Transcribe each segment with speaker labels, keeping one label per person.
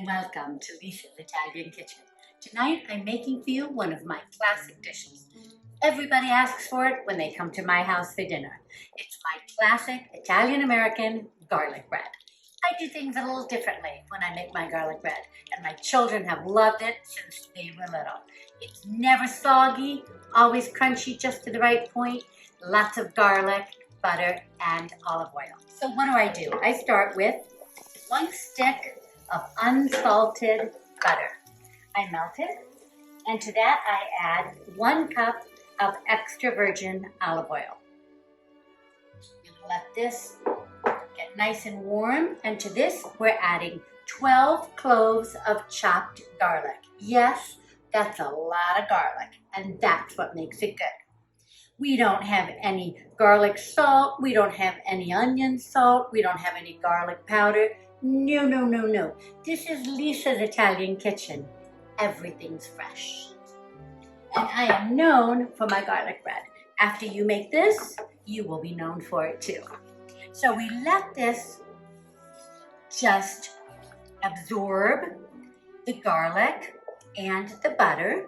Speaker 1: welcome to Lisa's Italian Kitchen. Tonight I'm making for you one of my classic dishes. Everybody asks for it when they come to my house for dinner. It's my classic Italian-American garlic bread. I do things a little differently when I make my garlic bread, and my children have loved it since they were little. It's never soggy, always crunchy just to the right point, lots of garlic, butter, and olive oil. So what do? I start with 1 stick of unsalted butter. I melt it, and to that I add 1 cup of extra virgin olive oil. I'm gonna let this get nice and warm, and to this we're adding 12 cloves of chopped garlic. Yes, that's a lot of garlic, and that's what makes it good. We don't have any garlic salt, we don't have any onion salt, we don't have any garlic powder. No. This is Lisa's Italian Kitchen. Everything's fresh. And I am known for my garlic bread. After you make this, you will be known for it too. So we let this just absorb the garlic and the butter.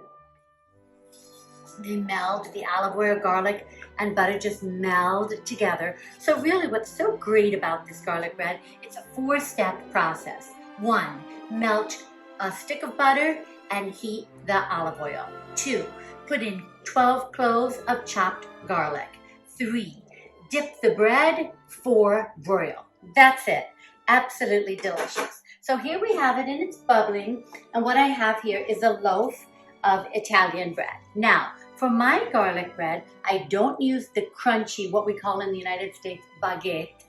Speaker 1: They meld, the olive oil, garlic, and butter just meld together. So really what's so great about this garlic bread, it's a 4-step process. 1, melt a stick of butter and heat the olive oil. 2, put in 12 cloves of chopped garlic. 3, dip the bread. 4, broil. That's it. Absolutely delicious. So here we have it, and it's bubbling, and what I have here is a loaf of Italian bread. Now, for my garlic bread, I don't use the crunchy, what we call in the United States, baguette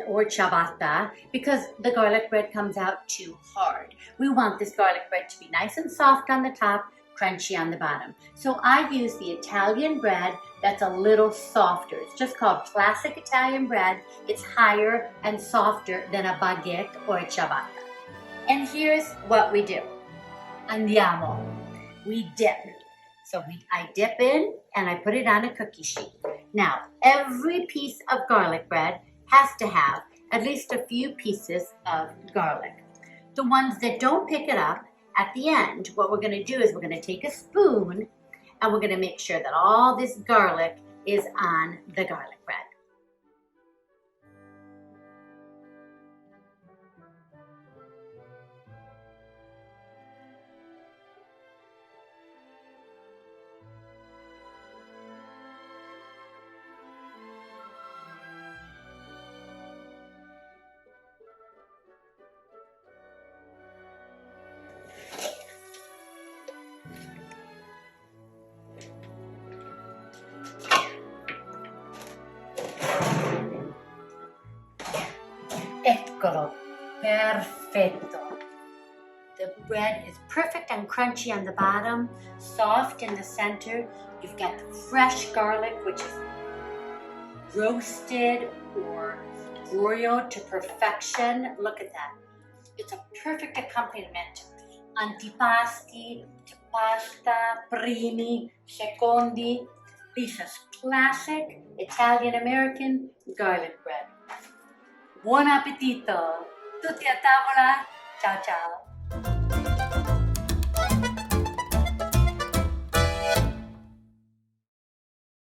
Speaker 1: or ciabatta, because the garlic bread comes out too hard. We want this garlic bread to be nice and soft on the top, crunchy on the bottom. So I use the Italian bread that's a little softer. It's just called classic Italian bread. It's higher and softer than a baguette or a ciabatta. And here's what we do. Andiamo. We dip. So I dip in and I put it on a cookie sheet. Now, every piece of garlic bread has to have at least a few pieces of garlic. The ones that don't pick it up, at the end, what we're gonna do is we're gonna take a spoon and we're gonna make sure that all this garlic is on the garlic bread. Eccolo, perfetto. The bread is perfect and crunchy on the bottom, soft in the center. You've got the fresh garlic, which is roasted or broiled to perfection. Look at that. It's a perfect accompaniment. Antipasti, to pasta, primi, secondi. Lisa's classic Italian-American garlic bread. Buon appetito! Tutti a tavola! Ciao ciao!